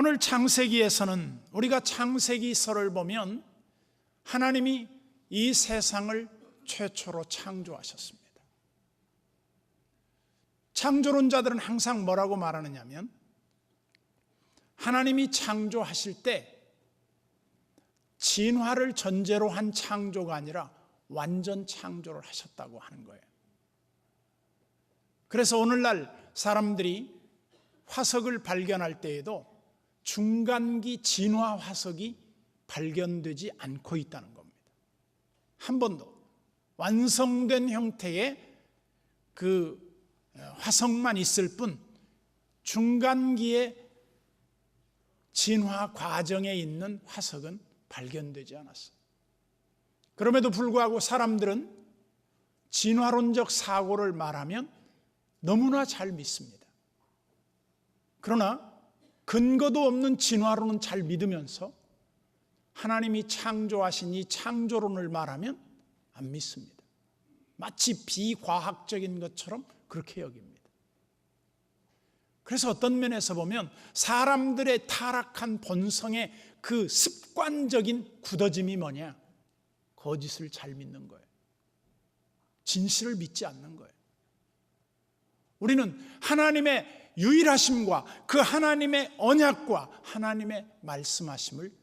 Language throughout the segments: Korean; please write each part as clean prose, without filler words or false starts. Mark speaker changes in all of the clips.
Speaker 1: 오늘 창세기에서는 우리가 창세기서를 보면 하나님이 이 세상을 최초로 창조하셨습니다. 창조론자들은 항상 뭐라고 말하느냐면 하나님이 창조하실 때 진화를 전제로 한 창조가 아니라 완전 창조를 하셨다고 하는 거예요. 그래서 오늘날 사람들이 화석을 발견할 때에도 중간기 진화 화석이 발견되지 않고 있다는 겁니다. 한 번도 완성된 형태의 그 화석만 있을 뿐 중간기의 진화 과정에 있는 화석은 발견되지 않았어요. 그럼에도 불구하고 사람들은 진화론적 사고를 말하면 너무나 잘 믿습니다. 그러나 근거도 없는 진화론은 잘 믿으면서 하나님이 창조하신 이 창조론을 말하면 안 믿습니다. 마치 비과학적인 것처럼 그렇게 여깁니다. 그래서 어떤 면에서 보면 사람들의 타락한 본성의 그 습관적인 굳어짐이 뭐냐? 거짓을 잘 믿는 거예요. 진실을 믿지 않는 거예요. 우리는 하나님의 유일하심과 그 하나님의 언약과 하나님의 말씀하심을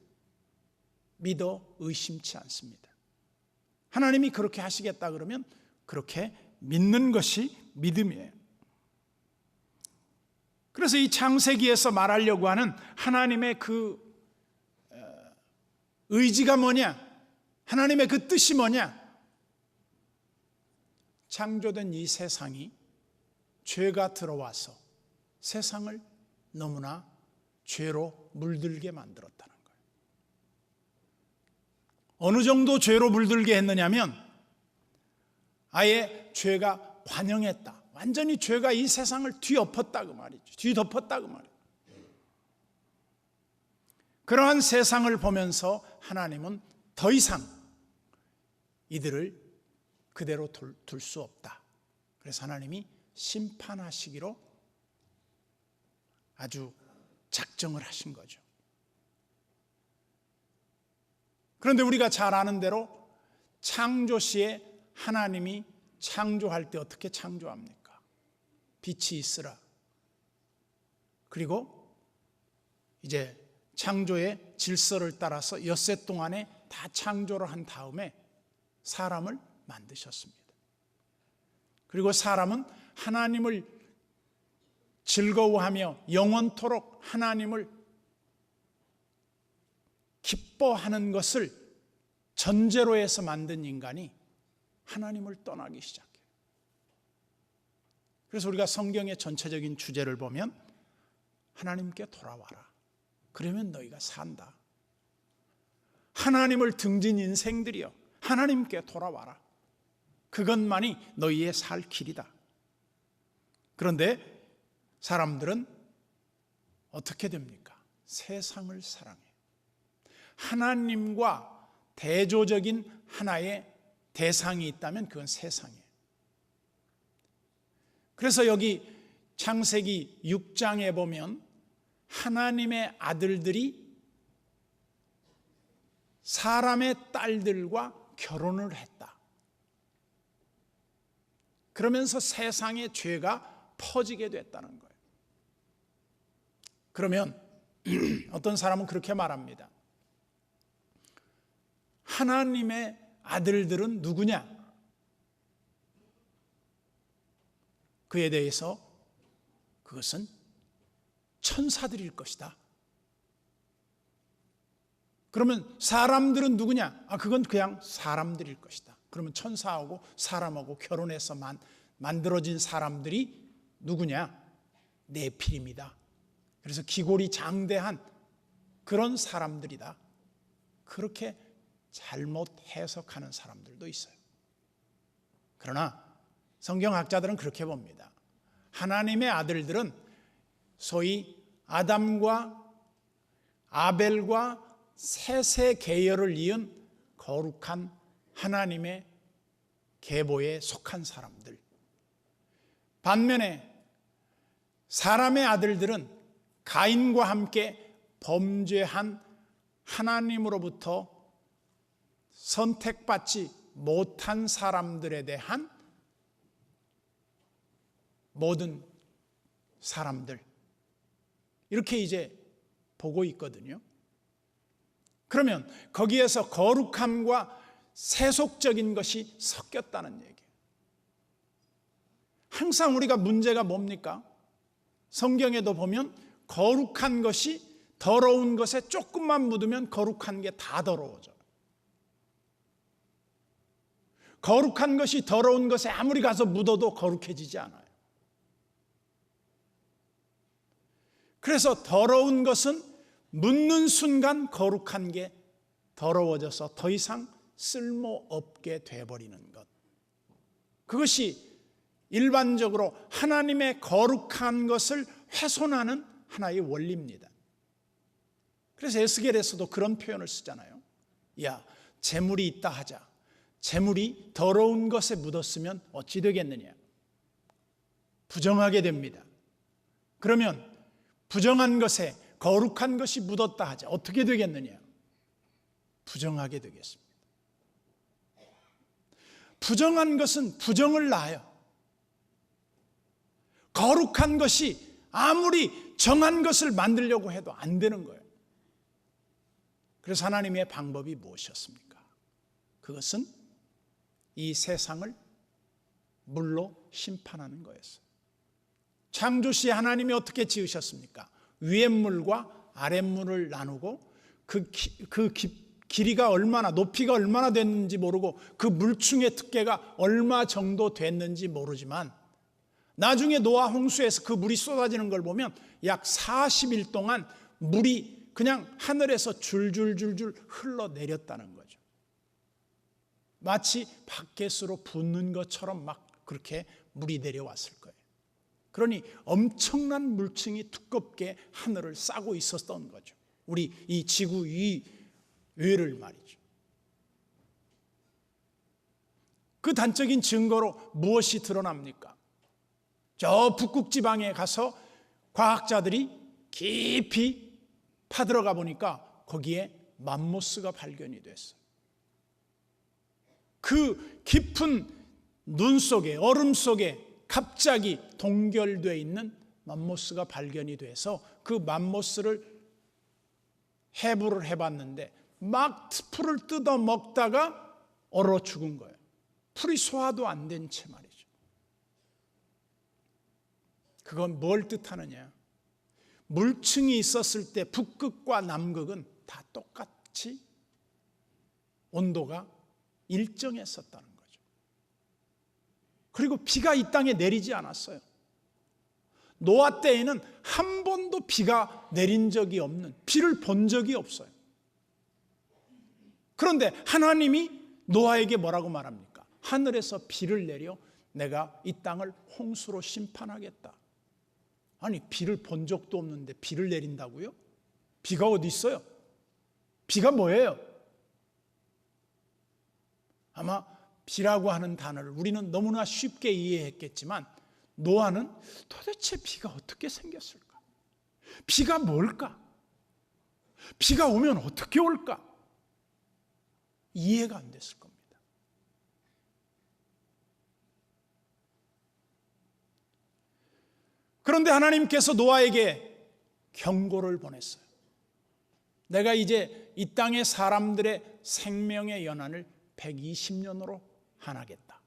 Speaker 1: 믿어 의심치 않습니다. 하나님이 그렇게 하시겠다 그러면 그렇게 믿는 것이 믿음이에요. 그래서 이 창세기에서 말하려고 하는 하나님의 그 의지가 뭐냐? 하나님의 그 뜻이 뭐냐? 창조된 이 세상이 죄가 들어와서 세상을 너무나 죄로 물들게 만들었다는 거예요. 어느 정도 죄로 물들게 했느냐면 아예 죄가 관영했다. 완전히 죄가 이 세상을 뒤엎었다 그 말이죠. 뒤덮었다 그 말이에요. 그러한 세상을 보면서 하나님은 더 이상 이들을 그대로 둘 수 없다. 그래서 하나님이 심판하시기로 아주 작정을 하신 거죠. 그런데 우리가 잘 아는 대로 창조 시에 하나님이 창조할 때 어떻게 창조합니까? 빛이 있으라. 그리고 이제 창조의 질서를 따라서 엿새 동안에 다 창조를 한 다음에 사람을 만드셨습니다. 그리고 사람은 하나님을 즐거워하며 영원토록 하나님을 기뻐하는 것을 전제로 해서 만든 인간이 하나님을 떠나기 시작해요. 그래서 우리가 성경의 전체적인 주제를 보면 하나님께 돌아와라. 그러면 너희가 산다. 하나님을 등진 인생들이여 하나님께 돌아와라. 그것만이 너희의 살 길이다. 그런데 사람들은 어떻게 됩니까? 세상을 사랑해요. 하나님과 대조적인 하나의 대상이 있다면 그건 세상이에요. 그래서 여기 창세기 6장에 보면 하나님의 아들들이 사람의 딸들과 결혼을 했다. 그러면서 세상의 죄가 퍼지게 됐다는 거예요. 그러면 어떤 사람은 그렇게 말합니다. 하나님의 아들들은 누구냐? 그에 대해서 그것은 천사들일 것이다. 그러면 사람들은 누구냐? 그건 그냥 사람들일 것이다. 그러면 천사하고 사람하고 결혼해서 만들어진 사람들이 누구냐? 네필입니다. 그래서 기골이 장대한 그런 사람들이다. 그렇게 잘못 해석하는 사람들도 있어요. 그러나 성경학자들은 그렇게 봅니다. 하나님의 아들들은 소위 아담과 아벨과 셋의 계열을 이은 거룩한 하나님의 계보에 속한 사람들. 반면에 사람의 아들들은 가인과 함께 범죄한 하나님으로부터 선택받지 못한 사람들에 대한 모든 사람들, 이렇게 이제 보고 있거든요. 그러면 거기에서 거룩함과 세속적인 것이 섞였다는 얘기예요. 항상 우리가 문제가 뭡니까? 성경에도 보면 거룩한 것이 더러운 것에 조금만 묻으면 거룩한 게 다 더러워져. 거룩한 것이 더러운 것에 아무리 가서 묻어도 거룩해지지 않아요. 그래서 더러운 것은 묻는 순간 거룩한 게 더러워져서 더 이상 쓸모없게 돼버리는 것. 그것이 일반적으로 하나님의 거룩한 것을 훼손하는 하나의 원리입니다. 그래서 에스겔에서도 그런 표현을 쓰잖아요. 야, 재물이 있다 하자. 재물이 더러운 것에 묻었으면 어찌 되겠느냐? 부정하게 됩니다. 그러면 부정한 것에 거룩한 것이 묻었다 하자. 어떻게 되겠느냐? 부정하게 되겠습니다. 부정한 것은 부정을 낳아요. 거룩한 것이 아무리 정한 것을 만들려고 해도 안 되는 거예요. 그래서 하나님의 방법이 무엇이었습니까? 그것은 이 세상을 물로 심판하는 거였어요. 창조 시 하나님이 어떻게 지으셨습니까? 위의 물과 아랫물을 나누고 그 길이가 얼마나, 높이가 얼마나 됐는지 모르고 그 물충의 두께가 얼마 정도 됐는지 모르지만 나중에 노아 홍수에서 그 물이 쏟아지는 걸 보면 약 40일 동안 물이 그냥 하늘에서 줄줄줄줄 흘러내렸다는 거죠. 마치 바켓으로 붓는 것처럼 막 그렇게 물이 내려왔을 거예요. 그러니 엄청난 물층이 두껍게 하늘을 싸고 있었던 거죠. 우리 이 지구 위를 말이죠. 그 단적인 증거로 무엇이 드러납니까? 저 북극 지방에 가서 과학자들이 깊이 파들어가 보니까 거기에 맘모스가 발견이 됐어요. 그 깊은 눈 속에, 얼음 속에 갑자기 동결되어 있는 맘모스가 발견이 돼서 그 맘모스를 해부를 해봤는데 막 풀을 뜯어 먹다가 얼어 죽은 거예요. 풀이 소화도 안 된 채 말이죠. 그건 뭘 뜻하느냐? 물층이 있었을 때 북극과 남극은 다 똑같이 온도가 일정했었다는 거죠. 그리고 비가 이 땅에 내리지 않았어요. 노아 때에는 한 번도 비가 내린 적이 없는, 비를 본 적이 없어요. 그런데 하나님이 노아에게 뭐라고 말합니까? 하늘에서 비를 내려 내가 이 땅을 홍수로 심판하겠다. 아니, 비를 본 적도 없는데 비를 내린다고요? 비가 어디 있어요? 비가 뭐예요? 아마 비라고 하는 단어를 우리는 너무나 쉽게 이해했겠지만 노아는 도대체 비가 어떻게 생겼을까? 비가 뭘까? 비가 오면 어떻게 올까? 이해가 안 됐을 겁니다. 그런데 하나님께서 노아에게 경고를 보냈어요. 내가 이제 이 땅의 사람들의 생명의 연한을 120년으로 한하겠다.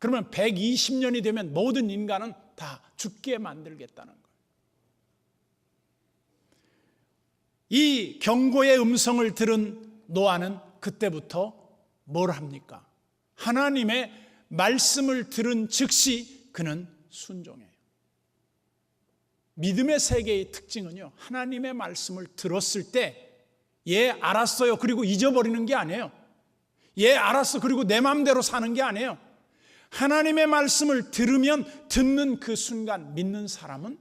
Speaker 1: 그러면 120년이 되면 모든 인간은 다 죽게 만들겠다는 거예요. 이 경고의 음성을 들은 노아는 그때부터 뭘 합니까? 하나님의 말씀을 들은 즉시 그는 순종해요. 믿음의 세계의 특징은요, 하나님의 말씀을 들었을 때 예, 알았어요. 그리고 잊어버리는 게 아니에요. 예, 알았어. 그리고 내 마음대로 사는 게 아니에요. 하나님의 말씀을 들으면 듣는 그 순간 믿는 사람은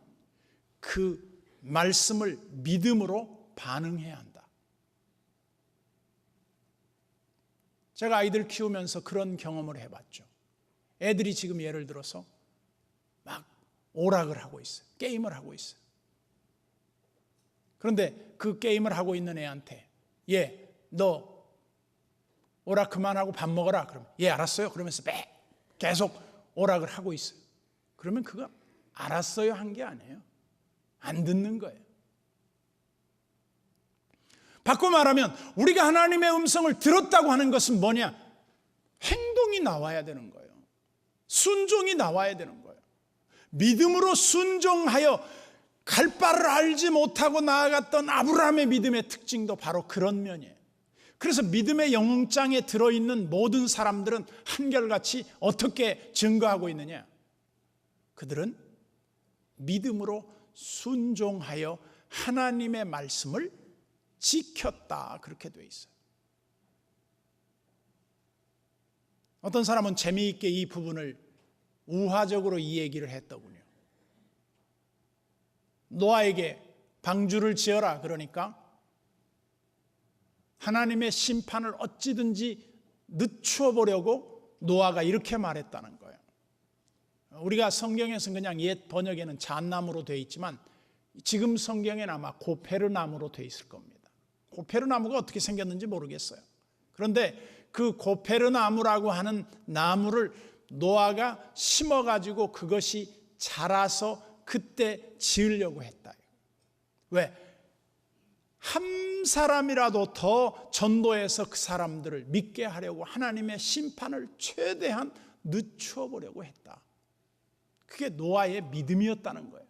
Speaker 1: 그 말씀을 믿음으로 반응해야 한다. 제가 아이들 키우면서 그런 경험을 해봤죠. 애들이 지금 예를 들어서 막 오락을 하고 있어요. 게임을 하고 있어요. 그런데 그 게임을 하고 있는 애한테 너 오락 그만하고 밥 먹어라. 그러면 알았어요. 그러면서 계속 오락을 하고 있어요. 그러면 그거 알았어요 한 게 아니에요. 안 듣는 거예요. 바꿔 말하면 우리가 하나님의 음성을 들었다고 하는 것은 뭐냐? 행동이 나와야 되는 거예요. 순종이 나와야 되는 거예요. 믿음으로 순종하여 갈 바를 알지 못하고 나아갔던 아브라함의 믿음의 특징도 바로 그런 면이에요. 그래서 믿음의 영장에 들어있는 모든 사람들은 한결같이 어떻게 증거하고 있느냐? 그들은 믿음으로 순종하여 하나님의 말씀을 지켰다, 그렇게 되어 있어요. 어떤 사람은 재미있게 이 부분을 우화적으로 이 얘기를 했더군요. 노아에게 방주를 지어라 그러니까 하나님의 심판을 어찌든지 늦추어 보려고 노아가 이렇게 말했다는 거예요. 우리가 성경에서는 그냥 옛 번역에는 잣나무로 되어 있지만 지금 성경에는 아마 고페르나무로 되어 있을 겁니다. 고페르나무가 어떻게 생겼는지 모르겠어요. 그런데 그 고페르나무라고 하는 나무를 노아가 심어가지고 그것이 자라서 그때 지으려고 했다. 왜? 한 사람이라도 더 전도해서 그 사람들을 믿게 하려고 하나님의 심판을 최대한 늦추어 보려고 했다. 그게 노아의 믿음이었다는 거예요.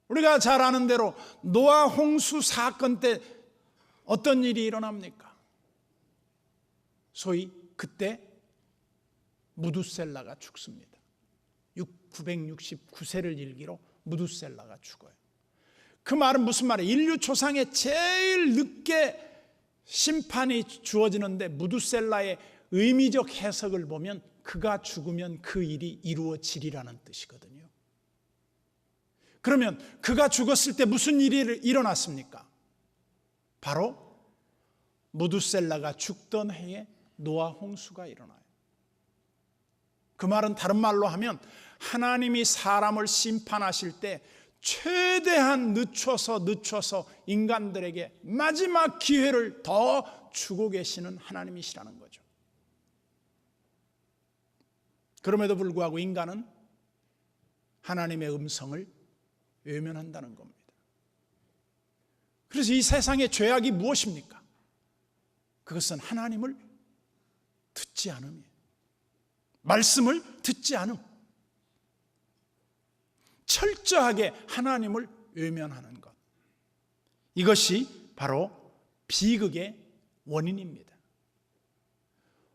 Speaker 1: 우리가 잘 아는 대로 노아 홍수 사건 때 어떤 일이 일어납니까? 소위 그때 무두셀라가 죽습니다. 969세를 일기로 무두셀라가 죽어요. 그 말은 무슨 말이에요? 인류 초상에 제일 늦게 심판이 주어지는데 무두셀라의 의미적 해석을 보면 그가 죽으면 그 일이 이루어지리라는 뜻이거든요. 그러면 그가 죽었을 때 무슨 일이 일어났습니까? 바로 무두셀라가 죽던 해에 노아 홍수가 일어나요. 그 말은 다른 말로 하면 하나님이 사람을 심판하실 때 최대한 늦춰서 인간들에게 마지막 기회를 더 주고 계시는 하나님이시라는 거죠. 그럼에도 불구하고 인간은 하나님의 음성을 외면한다는 겁니다. 그래서 이 세상의 죄악이 무엇입니까? 그것은 하나님을 듣지 않음이에요. 말씀을 듣지 않음. 철저하게 하나님을 외면하는 것. 이것이 바로 비극의 원인입니다.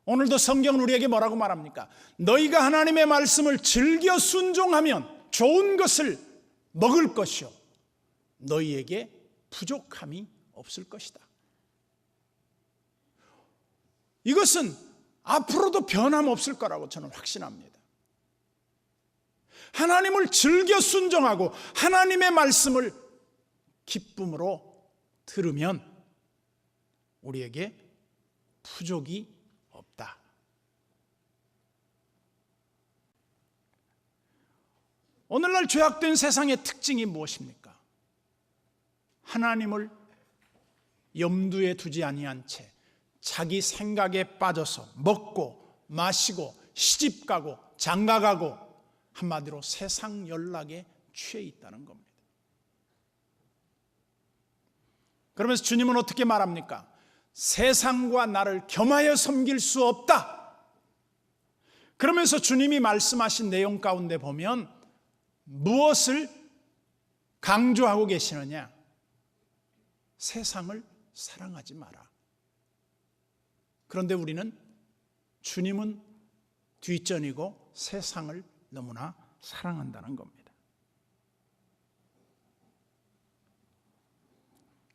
Speaker 1: 오늘도 성경은 우리에게 뭐라고 말합니까? 너희가 하나님의 말씀을 즐겨 순종하면 좋은 것을 먹을 것이요 너희에게 부족함이 없을 것이다. 이것은 앞으로도 변함없을 거라고 저는 확신합니다. 하나님을 즐겨 순종하고 하나님의 말씀을 기쁨으로 들으면 우리에게 부족이 없다. 오늘날 죄악된 세상의 특징이 무엇입니까? 하나님을 염두에 두지 아니한 채 자기 생각에 빠져서 먹고 마시고 시집가고 장가가고 한마디로 세상 연락에 취해 있다는 겁니다. 그러면서 주님은 어떻게 말합니까? 세상과 나를 겸하여 섬길 수 없다. 그러면서 주님이 말씀하신 내용 가운데 보면 무엇을 강조하고 계시느냐? 세상을 사랑하지 마라. 그런데 우리는 주님은 뒷전이고 세상을 너무나 사랑한다는 겁니다.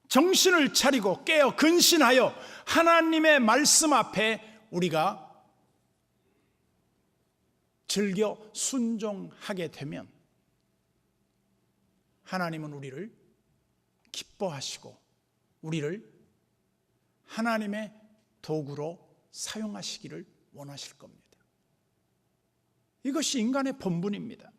Speaker 1: 정신을 차리고 깨어 근신하여 하나님의 말씀 앞에 우리가 즐겨 순종하게 되면 하나님은 우리를 기뻐하시고 우리를 하나님의 도구로 사용하시기를 원하실 겁니다. 이것이 인간의 본분입니다.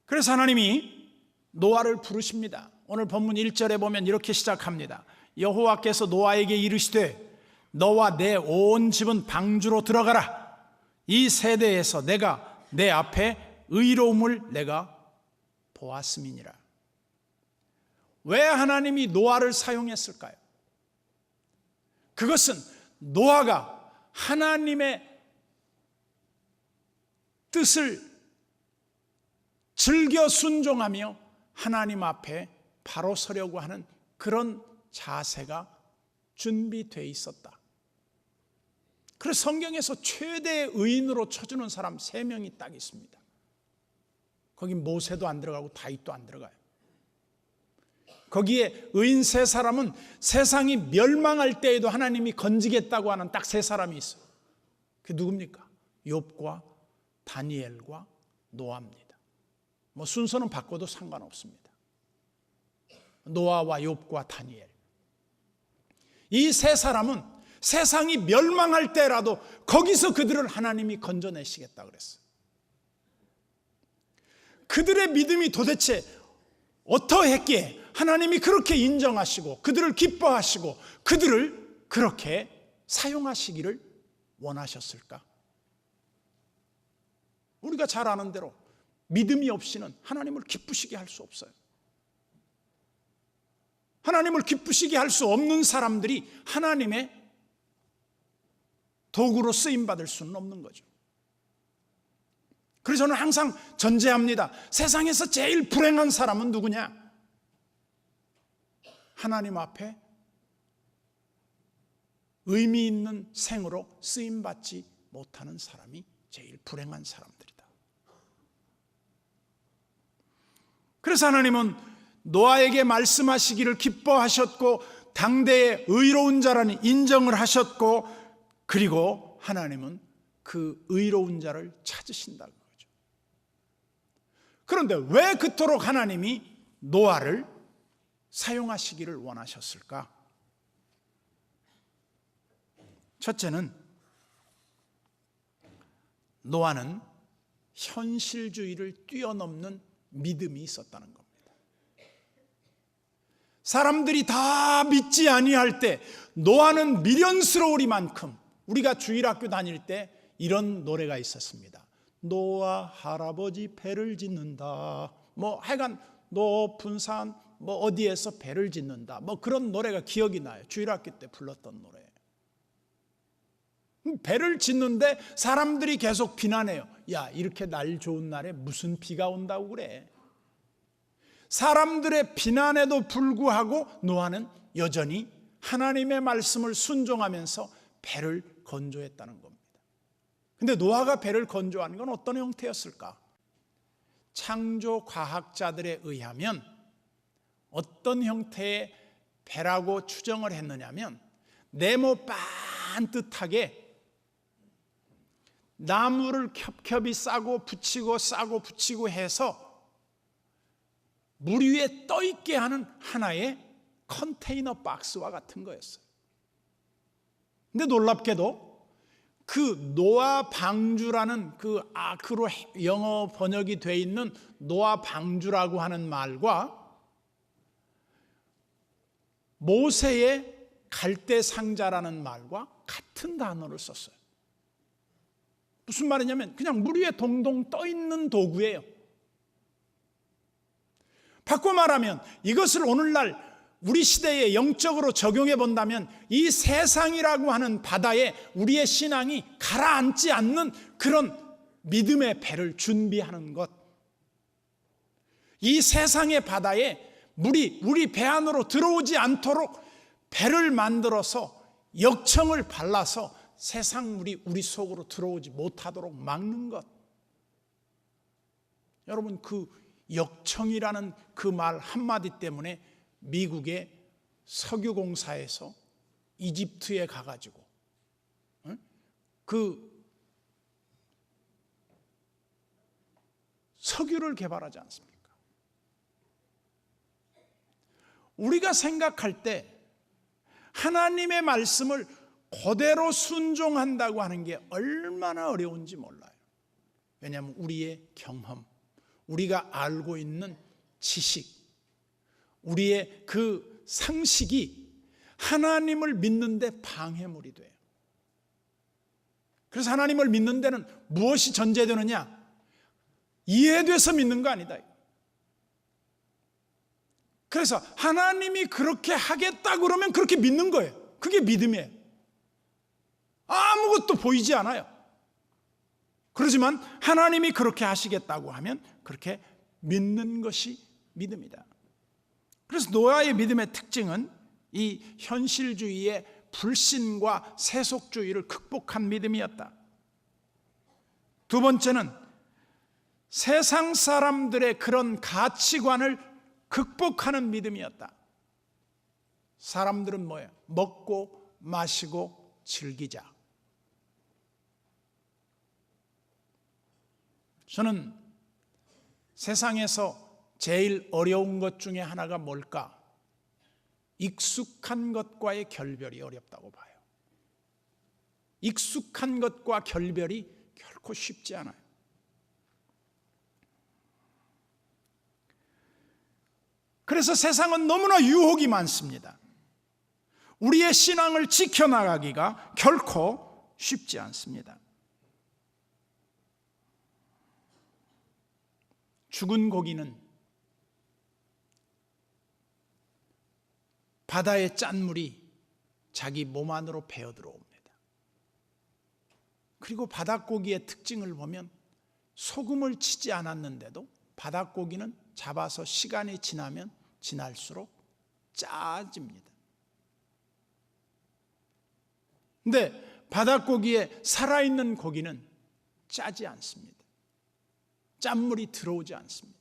Speaker 1: 그래서 하나님이 노아를 부르십니다. 오늘 본문 1절에 보면 이렇게 시작합니다. 여호와께서 노아에게 이르시되 너와 내 온 집은 방주로 들어가라. 이 세대에서 내가 내 앞에 의로움을 내가 보았음이니라. 왜 하나님이 노아를 사용했을까요? 그것은 노아가 하나님의 뜻을 즐겨 순종하며 하나님 앞에 바로 서려고 하는 그런 자세가 준비되어 있었다. 그래서 성경에서 최대의 의인으로 쳐주는 사람 3명이 딱 있습니다. 거기 모세도 안 들어가고 다윗도 안 들어가요. 거기에 의인 3사람은 세상이 멸망할 때에도 하나님이 건지겠다고 하는 딱 3사람이 있어요. 그게 누굽니까? 욥과 다니엘과 노아입니다. 뭐 순서는 바꿔도 상관없습니다. 노아와 욥과 다니엘. 이 3사람은 세상이 멸망할 때라도 거기서 그들을 하나님이 건져내시겠다 그랬어요. 그들의 믿음이 도대체 어떠했기에 하나님이 그렇게 인정하시고 그들을 기뻐하시고 그들을 그렇게 사용하시기를 원하셨을까? 우리가 잘 아는 대로 믿음이 없이는 하나님을 기쁘시게 할 수 없어요. 하나님을 기쁘시게 할 수 없는 사람들이 하나님의 도구로 쓰임받을 수는 없는 거죠. 그래서 저는 항상 전제합니다. 세상에서 제일 불행한 사람은 누구냐? 하나님 앞에 의미 있는 생으로 쓰임받지 못하는 사람이 제일 불행한 사람들이다. 그래서 하나님은 노아에게 말씀하시기를 기뻐하셨고 당대의 의로운 자라는 인정을 하셨고, 그리고 하나님은 그 의로운 자를 찾으신다는 거죠. 그런데 왜 그토록 하나님이 노아를 사용하시기를 원하셨을까? 첫째는 노아는 현실주의를 뛰어넘는 믿음이 있었다는 겁니다. 사람들이 다 믿지 아니할 때 노아는 미련스러우리만큼, 우리가 주일학교 다닐 때 이런 노래가 있었습니다. 노아 할아버지 배를 짓는다, 뭐 하여간 높은 산 뭐 어디에서 배를 짓는다, 뭐 그런 노래가 기억이 나요. 주일학교 때 불렀던 노래. 배를 짓는데 사람들이 계속 비난해요. 야, 이렇게 날 좋은 날에 무슨 비가 온다고 그래. 사람들의 비난에도 불구하고 노아는 여전히 하나님의 말씀을 순종하면서 배를 건조했다는 겁니다. 근데 노아가 배를 건조하는 건 어떤 형태였을까? 창조 과학자들에 의하면 어떤 형태의 배라고 추정을 했느냐면, 네모 반듯하게 나무를 겹겹이 싸고 붙이고 해서 물 위에 떠있게 하는 하나의 컨테이너 박스와 같은 거였어요. 근데 놀랍게도 그 노아 방주라는 그 아크로 영어 번역이 되어 있는 노아 방주라고 하는 말과 모세의 갈대 상자라는 말과 같은 단어를 썼어요. 무슨 말이냐면 그냥 물 위에 동동 떠 있는 도구예요. 바꿔 말하면 이것을 오늘날 우리 시대에 영적으로 적용해 본다면 이 세상이라고 하는 바다에 우리의 신앙이 가라앉지 않는 그런 믿음의 배를 준비하는 것. 이 세상의 바다에 물이 우리 배 안으로 들어오지 않도록 배를 만들어서 역청을 발라서 세상 물이 우리 속으로 들어오지 못하도록 막는 것. 여러분, 그 역청이라는 그 말 한마디 때문에 미국의 석유공사에서 이집트에 가가지고 그 석유를 개발하지 않습니까? 우리가 생각할 때 하나님의 말씀을 그대로 순종한다고 하는 게 얼마나 어려운지 몰라요. 왜냐하면 우리의 경험, 우리가 알고 있는 지식, 우리의 그 상식이 하나님을 믿는데 방해물이 돼요. 그래서 하나님을 믿는 데는 무엇이 전제되느냐? 이해돼서 믿는 거 아니다. 그래서 하나님이 그렇게 하겠다 그러면 그렇게 믿는 거예요. 그게 믿음이에요. 아무것도 보이지 않아요. 그렇지만 하나님이 그렇게 하시겠다고 하면 그렇게 믿는 것이 믿음이다. 그래서 노아의 믿음의 특징은 이 현실주의의 불신과 세속주의를 극복한 믿음이었다. 두 번째는 세상 사람들의 그런 가치관을 극복하는 믿음이었다. 사람들은 뭐예요? 먹고 마시고 즐기자. 저는 세상에서 제일 어려운 것 중에 하나가 뭘까? 익숙한 것과의 결별이 어렵다고 봐요. 익숙한 것과 결별이 결코 쉽지 않아요. 그래서 세상은 너무나 유혹이 많습니다. 우리의 신앙을 지켜나가기가 결코 쉽지 않습니다. 죽은 고기는 바다의 짠물이 자기 몸 안으로 배어 들어옵니다. 그리고 바닷고기의 특징을 보면 소금을 치지 않았는데도 바닷고기는 잡아서 시간이 지나면 지날수록 짜집니다. 근데 바닷고기에 살아있는 고기는 짜지 않습니다. 짠물이 들어오지 않습니다.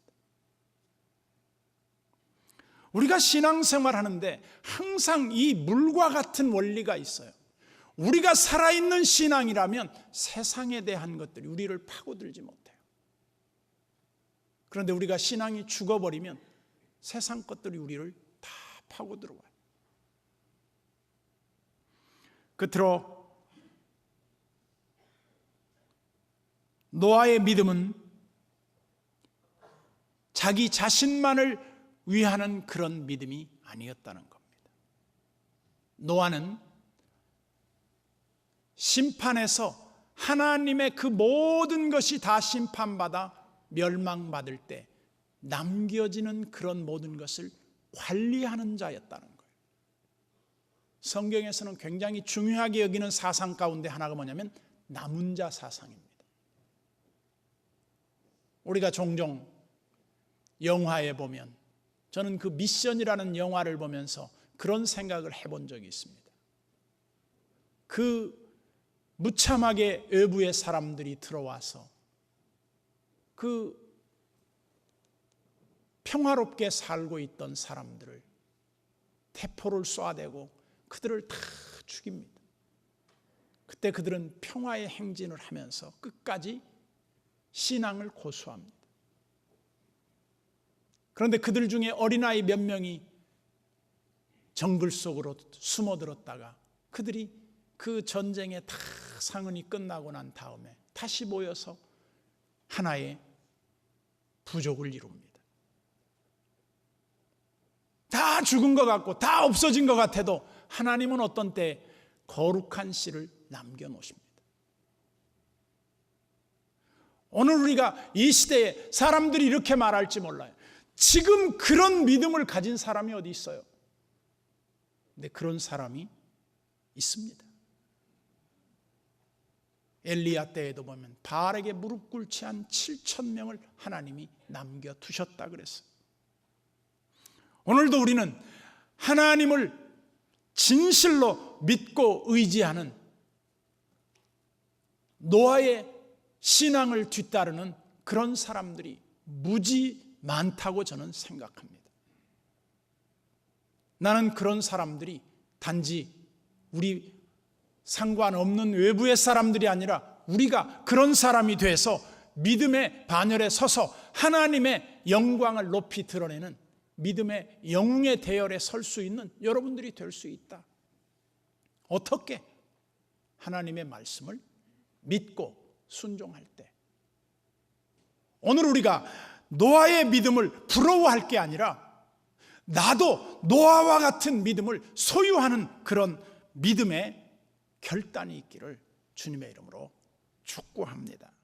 Speaker 1: 우리가 신앙생활 하는데 항상 이 물과 같은 원리가 있어요. 우리가 살아있는 신앙이라면 세상에 대한 것들이 우리를 파고들지 못해요. 그런데 우리가 신앙이 죽어버리면 세상 것들이 우리를 다 파고들어와요. 끝으로 노아의 믿음은 자기 자신만을 위하는 그런 믿음이 아니었다는 겁니다. 노아는 심판에서 하나님의 그 모든 것이 다 심판받아 멸망받을 때 남겨지는 그런 모든 것을 관리하는 자였다는 거예요. 성경에서는 굉장히 중요하게 여기는 사상 가운데 하나가 뭐냐면 남은 자 사상입니다. 우리가 종종 영화에 보면, 저는 그 미션이라는 영화를 보면서 그런 생각을 해본 적이 있습니다. 그 무참하게 외부의 사람들이 들어와서 그 평화롭게 살고 있던 사람들을 대포를 쏴대고 그들을 다 죽입니다. 그때 그들은 평화의 행진을 하면서 끝까지 신앙을 고수합니다. 그런데 그들 중에 어린아이 몇 명이 정글 속으로 숨어들었다가 그들이 그 전쟁에 다 상흔이 끝나고 난 다음에 다시 모여서 하나의 부족을 이룹니다. 다 죽은 것 같고 다 없어진 것 같아도 하나님은 어떤 때 거룩한 씨를 남겨놓으십니다. 오늘 우리가 이 시대에 사람들이 이렇게 말할지 몰라요. 지금 그런 믿음을 가진 사람이 어디 있어요? 근데 그런 사람이 있습니다. 엘리야 때에도 보면 바알에게 무릎 꿇지 한 7,000명을 하나님이 남겨두셨다 그랬어요. 오늘도 우리는 하나님을 진실로 믿고 의지하는 노아의 신앙을 뒤따르는 그런 사람들이 무지 많다고 저는 생각합니다. 나는 그런 사람들이 단지 우리 상관없는 외부의 사람들이 아니라 우리가 그런 사람이 돼서 믿음의 반열에 서서 하나님의 영광을 높이 드러내는 믿음의 영웅의 대열에 설 수 있는 여러분들이 될 수 있다. 어떻게? 하나님의 말씀을 믿고 순종할 때. 오늘 우리가 노아의 믿음을 부러워할 게 아니라 나도 노아와 같은 믿음을 소유하는 그런 믿음의 결단이 있기를 주님의 이름으로 축복합니다.